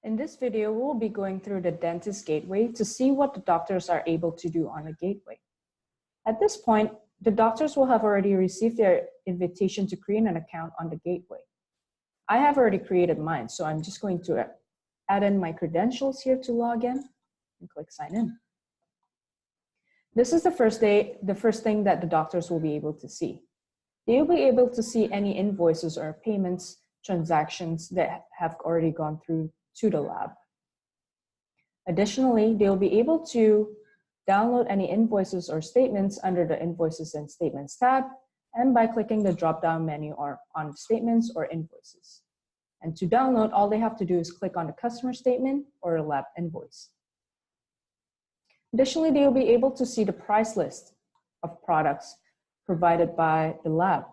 In this video, we'll be going through the dentist gateway to see what the doctors are able to do on the gateway. At this point, the doctors will have already received their invitation to create an account on the gateway. I have already created mine, so I'm just going to add in my credentials here to log in and click sign in. This is the first thing that the doctors will be able to see. They'll be able to see any invoices or payments, transactions that have already gone through to the lab. Additionally, they'll be able to download any invoices or statements under the Invoices and Statements tab, and by clicking the drop-down menu or on Statements or Invoices. And to download, all they have to do is click on the customer statement or a lab invoice. Additionally, they'll be able to see the price list of products provided by the lab.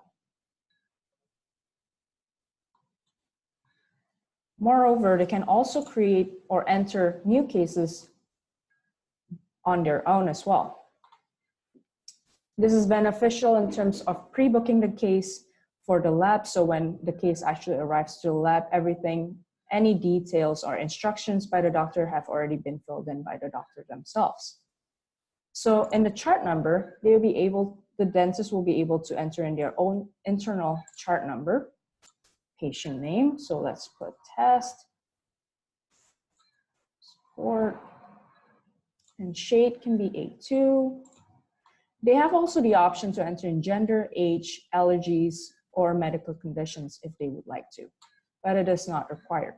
Moreover, they can also create or enter new cases on their own as well. This is beneficial in terms of pre-booking the case for the lab, so when the case actually arrives to the lab, any details or instructions by the doctor have already been filled in by the doctor themselves. So in the chart number, the dentist will be able to enter in their own internal chart number, patient name, so let's put test, support, and shade can be A2. They have also the option to enter in gender, age, allergies, or medical conditions if they would like to, but it is not required.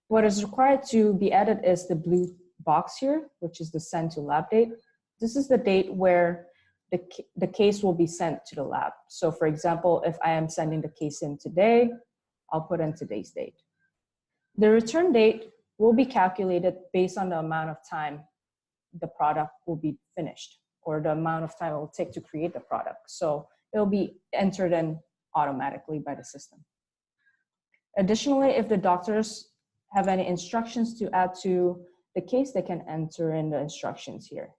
What is required to be added is the blue box here, which is the send to lab date. This is the date where the case will be sent to the lab. So for example, if I am sending the case in today, I'll put in today's date. The return date will be calculated based on the amount of time the product will be finished, or the amount of time it will take to create the product. So it'll be entered in automatically by the system. Additionally, if the doctors have any instructions to add to the case, they can enter in the instructions here.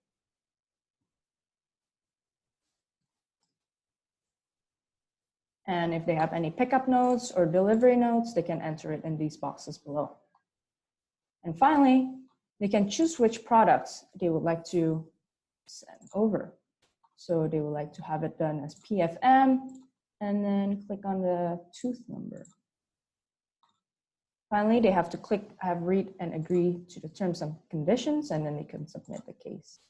And if they have any pickup notes or delivery notes, they can enter it in these boxes below. And finally, they can choose which products they would like to send over. So they would like to have it done as PFM, and then click on the tooth number. Finally, they have to read and agree to the terms and conditions, and then they can submit the case.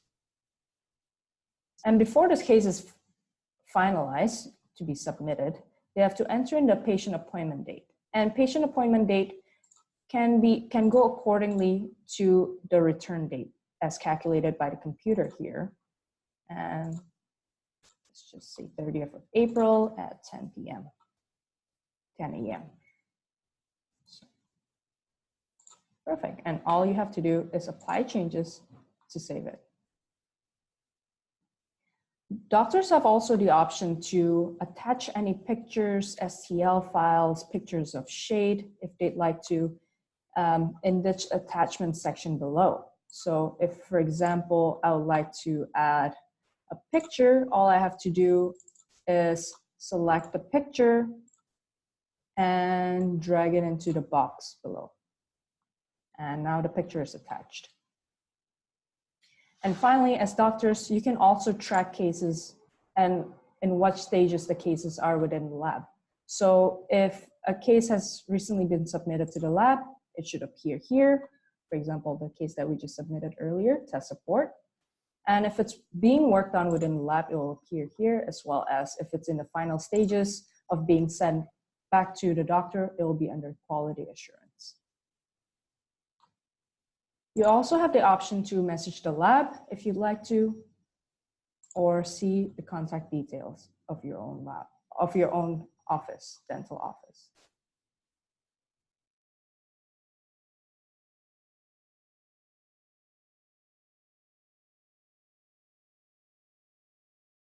And before this case is finalized to be submitted, they have to enter in the patient appointment date. And patient appointment date can go accordingly to the return date as calculated by the computer here. And let's just say 30th of April at 10 a.m. So, perfect. And all you have to do is apply changes to save it. Doctors have also the option to attach any pictures, STL files, pictures of shade, if they'd like to, in this attachment section below. So if, for example, I would like to add a picture, all I have to do is select the picture and drag it into the box below. And now the picture is attached. And finally, as doctors, you can also track cases and in what stages the cases are within the lab. So if a case has recently been submitted to the lab, it should appear here. For example, the case that we just submitted earlier, test support. And if it's being worked on within the lab, it will appear here, as well as if it's in the final stages of being sent back to the doctor, it will be under quality assurance. You also have the option to message the lab if you'd like to, or see the contact details of your own lab, of your own office, dental office.